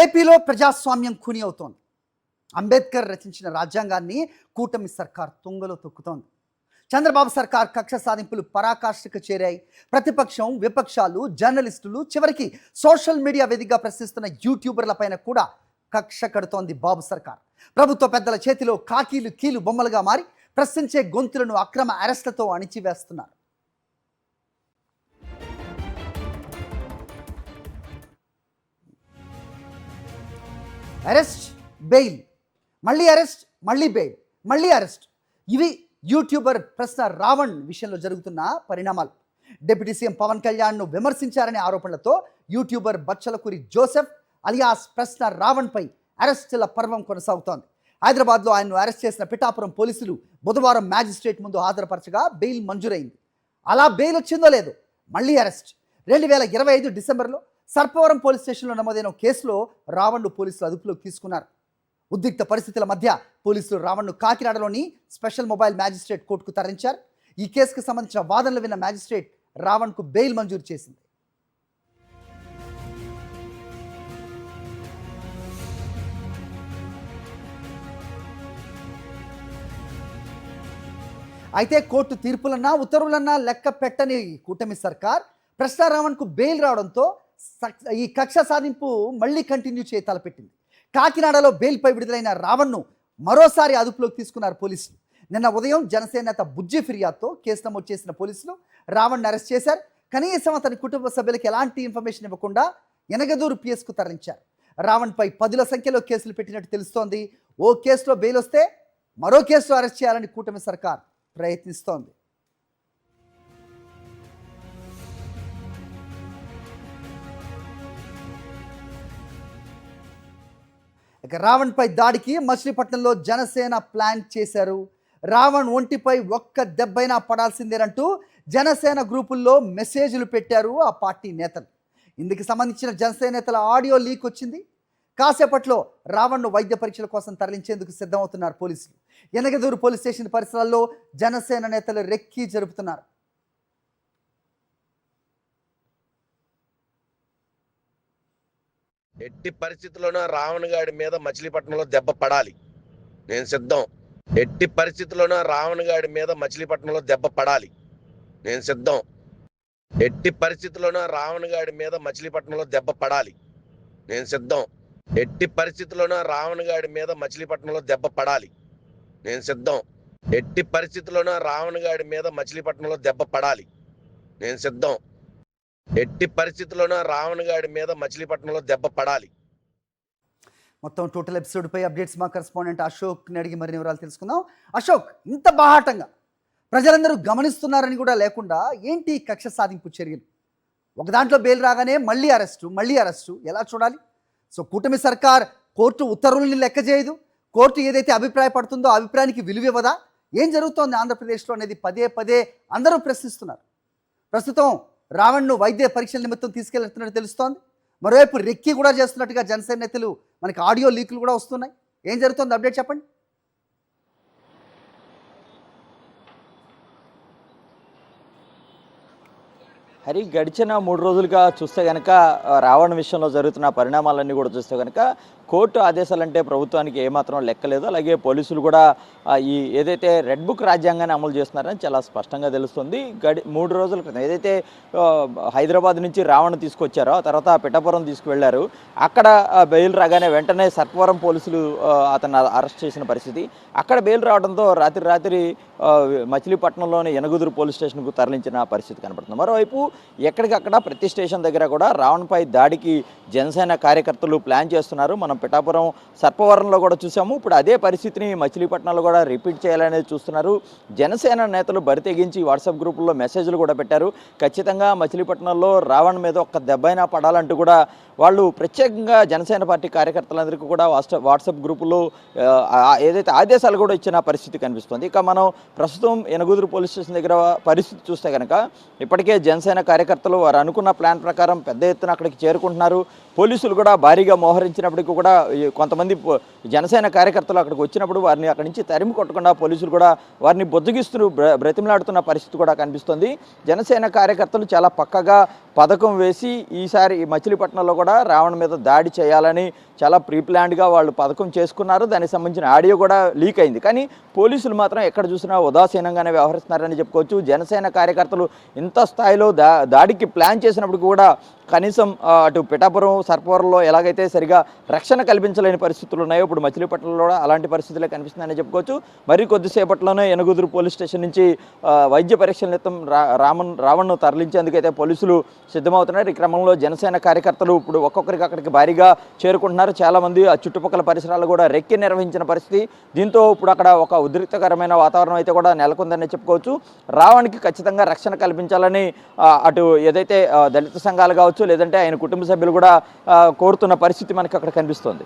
ఏపీలో ప్రజాస్వామ్యం ఖూనీ అవుతోంది. అంబేద్కర్ రచించిన రాజ్యాంగాన్ని కూటమి సర్కార్ తుంగలో తొక్కుతోంది. చంద్రబాబు సర్కార్ కక్ష సాధింపులు పరాకాష్ఠకు చేరాయి. ప్రతిపక్షం, విపక్షాలు, జర్నలిస్టులు, చివరికి సోషల్ మీడియా వేదికగా ప్రశ్నిస్తున్న యూట్యూబర్లపైన కూడా కక్ష కడుతోంది బాబు సర్కార్. ప్రభుత్వ పెద్దల చేతిలో కాకీలు కీలు బొమ్మలుగా మారి ప్రశ్నించే గొంతులను అక్రమ అరెస్టులతో అణిచివేస్తున్నారు. అరెస్ట్, బెయిల్, మళ్ళీ అరెస్ట్, మళ్ళీ బెయిల్, మళ్ళీ అరెస్ట్. ఇవి యూట్యూబర్ ప్రశ్న రావణ్ విషయంలో జరుగుతున్న పరిణామాలు. డిప్యూటీ సీఎం పవన్ కళ్యాణ్ను విమర్శించారనే ఆరోపణలతో యూట్యూబర్ బచ్చలకూరి జోసెఫ్ అలియాస్ ప్రశ్న రావణ్పై అరెస్టుల పర్వం కొనసాగుతోంది. హైదరాబాద్లో ఆయన్ను అరెస్ట్ చేసిన పిఠాపురం పోలీసులు బుధవారం మ్యాజిస్ట్రేట్ ముందు హాజరుపరచగా బెయిల్ మంజూరైంది. అలా బెయిల్ వచ్చిందో లేదో మళ్ళీ అరెస్ట్. 2025 డిసెంబర్లో సర్పవరం పోలీస్ స్టేషన్లో నమోదైన కేసులో రావణ్ను పోలీసులు అదుపులోకి తీసుకున్నారు. ఉద్రిక్త పరిస్థితుల మధ్య పోలీసులు రావణ్ను కాకినాడలోని స్పెషల్ మొబైల్ మ్యాజిస్ట్రేట్ కోర్టుకు తరలించారు. ఈ కేసుకు సంబంధించిన వాదనలు విన్న మ్యాజిస్ట్రేట్ రావణ్కు బెయిల్ మంజూరు చేసింది. అయితే కోర్టు తీర్పులన్నా ఉత్తర్వులన్నా లెక్క పెట్టని కూటమి సర్కార్ ప్రశ్న రావణ్కు బెయిల్ రావడంతో ఈ కక్ష సాధింపు మళ్ళీ కంటిన్యూ చేయ తలపెట్టింది. కాకినాడలో బెయిల్పై విడుదలైన రావణ్ను మరోసారి అదుపులోకి తీసుకున్నారు పోలీసులు. నిన్న ఉదయం జనసేన నేత బుజ్జి ఫిర్యాదుతో కేసు నమోదు చేసిన పోలీసులు రావణ్ను అరెస్ట్ చేశారు. కనీసం అతని కుటుంబ సభ్యులకి ఎలాంటి ఇన్ఫర్మేషన్ ఇవ్వకుండా ఎనగదూరు పిఎస్కు తరలించారు. రావణ్పై 10ల సంఖ్యలో కేసులు పెట్టినట్టు తెలుస్తోంది. ఓ కేసులో బెయిల్ వస్తే మరో కేసులో అరెస్ట్ చేయాలని కూటమి సర్కార్ ప్రయత్నిస్తోంది. ఇక రావణ్పై దాడికి మచిలీపట్నంలో జనసేన ప్లాన్ చేశారు. రావణ్ ఒంటిపై ఒక్క దెబ్బైనా పడాల్సిందేనంటూ జనసేన గ్రూపుల్లో మెసేజ్లు పెట్టారు ఆ పార్టీ నేతలు. ఇందుకు సంబంధించిన జనసేన నేతల ఆడియో లీక్ వచ్చింది. కాసేపట్లో రావణ్ను వైద్య పరీక్షల కోసం తరలించేందుకు సిద్ధమవుతున్నారు పోలీసులు. ఎనగదూరు పోలీస్ స్టేషన్ పరిసరాల్లో జనసేన నేతలు రెక్కీ జరుపుతున్నారు. ఎట్టి పరిస్థితుల్లోనూ రావణ్ గాడి మీద మచిలీపట్నంలో దెబ్బ పడాలి, నేను సిద్ధం. ఎట్టి పరిస్థితుల్లోనూ రావణ్ గాడి మీద మచిలీపట్నంలో దెబ్బ పడాలి, నేను సిద్ధం. ఎట్టి పరిస్థితుల్లోనూ రావణ్ గాడి మీద మచిలీపట్నంలో దెబ్బ పడాలి, నేను సిద్ధం. ఎట్టి పరిస్థితుల్లోనూ రావణ్ గాడి మీద మచిలీపట్నంలో దెబ్బ పడాలి, నేను సిద్ధం. ఎట్టి పరిస్థితుల్లోనూ రావణ్ గాడి మీద మచిలీపట్నంలో దెబ్బ పడాలి, నేను సిద్ధం. ఎట్టి పరిస్థితుల్లోనూ రావణ్ గాడి మీద మచిలీపట్నంలో దెబ్బ పడాలి. మొత్తం టోటల్ ఎపిసోడ్పై అప్డేట్స్ మా కరెస్పాండెంట్ అశోక్ని అడిగి మరిన్ని వివరాలు తెలుసుకుందాం. అశోక్, ఇంత బాహాటంగా ప్రజలందరూ గమనిస్తున్నారని కూడా లేకుండా ఏంటి కక్ష సాధింపు చర్యలు? ఒక దాంట్లో బెయిల్ రాగానే మళ్ళీ అరెస్టు ఎలా చూడాలి? సో కూటమి సర్కార్ కోర్టు ఉత్తర్వుల్ని లెక్క చేయదు, కోర్టు ఏదైతే అభిప్రాయపడుతుందో ఆ అభిప్రాయానికి విలువ ఇవ్వదా? ఏం జరుగుతోంది ఆంధ్రప్రదేశ్లో అనేది పదే అందరూ ప్రశ్నిస్తున్నారు. ప్రస్తుతం రావణ్ను వైద్య పరీక్షల నిమిత్తం తీసుకెళ్తున్నట్టు తెలుస్తోంది. మరోవైపు రెక్కి కూడా చేస్తున్నట్టుగా జనసేన నేతలు మనకి ఆడియో లీకులు కూడా వస్తున్నాయి. ఏం జరుగుతుంది అప్డేట్ చెప్పండి. హరి, గడిచిన 3 రోజులుగా చూస్తే కనుక రావణ్ విషయంలో జరుగుతున్న పరిణామాలన్నీ కూడా చూస్తే కనుక కోర్టు ఆదేశాలంటే ప్రభుత్వానికి ఏమాత్రం లెక్కలేదు. అలాగే పోలీసులు కూడా ఈ ఏదైతే రెడ్ బుక్ రాజ్యాంగాన్ని అమలు చేస్తున్నారని చాలా స్పష్టంగా తెలుస్తుంది. 3 రోజుల క్రితం ఏదైతే హైదరాబాద్ నుంచి రావణ్ తీసుకొచ్చారో ఆ తర్వాత పిఠాపురం తీసుకువెళ్లారు. అక్కడ బెయిల్ రాగానే వెంటనే సర్పవరం పోలీసులు అతన్ని అరెస్ట్ చేసిన పరిస్థితి. అక్కడ బెయిల్ రావడంతో రాత్రి మచిలీపట్నంలోని ఎనగదురు పోలీస్ స్టేషన్కు తరలించిన పరిస్థితి కనబడుతుంది. మరోవైపు ఎక్కడికక్కడ ప్రతి స్టేషన్ దగ్గర కూడా రావణ్పై దాడికి జనసేన కార్యకర్తలు ప్లాన్ చేస్తున్నారు. మనం పిఠాపురం సర్పవరంలో కూడా చూసాము. ఇప్పుడు అదే పరిస్థితిని మచిలీపట్నంలో కూడా రిపీట్ చేయాలనేది చూస్తున్నారు. జనసేన నేతలు బరితెగించి వాట్సాప్ గ్రూపుల్లో మెసేజ్లు కూడా పెట్టారు. ఖచ్చితంగా మచిలీపట్నంలో రావణ్ మీద ఒక్క దెబ్బైనా పడాలంటూ కూడా వాళ్ళు ప్రత్యేకంగా జనసేన పార్టీ కార్యకర్తలందరికీ కూడా వాట్సాప్ గ్రూపుల్లో ఏదైతే ఆదేశాలు కూడా ఇచ్చిన పరిస్థితి కనిపిస్తుంది. ఇక మనం ప్రస్తుతం ఎనగదురు పోలీస్ స్టేషన్ దగ్గర పరిస్థితి చూస్తే కనుక ఇప్పటికే జనసేన కార్యకర్తలు వారు అనుకున్న ప్లాన్ ప్రకారం పెద్ద ఎత్తున అక్కడికి చేరుకుంటున్నారు. పోలీసులు కూడా భారీగా మోహరించినప్పటికీ కూడా కొంతమంది జనసేన కార్యకర్తలు అక్కడికి వచ్చినప్పుడు వారిని అక్కడి నుంచి తరిమి కొట్టకుండా పోలీసులు కూడా వారిని బొజ్జగిస్తూ బ్రతిమలాడుతున్న పరిస్థితి కూడా కనిపిస్తుంది. జనసేన కార్యకర్తలు చాలా పక్కగా పథకం వేసి ఈసారి ఈ మచిలీపట్నంలో కూడా రావణ్ మీద దాడి చేయాలని చాలా ప్రీప్లాన్డ్గా వాళ్ళు పథకం చేసుకున్నారు. దానికి సంబంధించిన ఆడియో కూడా లీక్ అయింది. కానీ పోలీసులు మాత్రం ఎక్కడ చూసినా ఉదాసీనంగానే వ్యవహరిస్తున్నారని చెప్పుకోవచ్చు. జనసేన కార్యకర్తలు ఇంత స్థాయిలో దాడికి ప్లాన్ చేసినప్పుడు కూడా కనీసం అటు పిఠాపురం సర్పవరంలో ఎలాగైతే సరిగా రక్షణ కల్పించలేని పరిస్థితులు ఉన్నాయో ఇప్పుడు మచిలీపట్నంలో కూడా అలాంటి పరిస్థితులే కనిపిస్తుందని చెప్పుకోవచ్చు. మరి కొద్దిసేపట్లోనే యనగుదురు పోలీస్ స్టేషన్ నుంచి వైద్య పరీక్షల నిమిత్తం రావణ్ను తరలించేందుకైతే పోలీసులు సిద్ధమవుతున్నారు. ఈ క్రమంలో జనసేన కార్యకర్తలు ఇప్పుడు ఒక్కొక్కరికి అక్కడికి భారీగా చేరుకుంటున్నారు. చాలామంది ఆ చుట్టుపక్కల పరిసరాలు కూడా రెక్కి నిర్వహించిన పరిస్థితి. దీంతో ఇప్పుడు అక్కడ ఒక ఉద్రిక్తకరమైన వాతావరణం అయితే కూడా నెలకొందని చెప్పుకోవచ్చు. రావణ్కి ఖచ్చితంగా రక్షణ కల్పించాలని అటు ఏదైతే దళిత సంఘాలు కావచ్చు లేదంటే ఆయన కుటుంబ సభ్యులు కూడా కోరుతున్న పరిస్థితి మనకి అక్కడ కనిపిస్తోంది.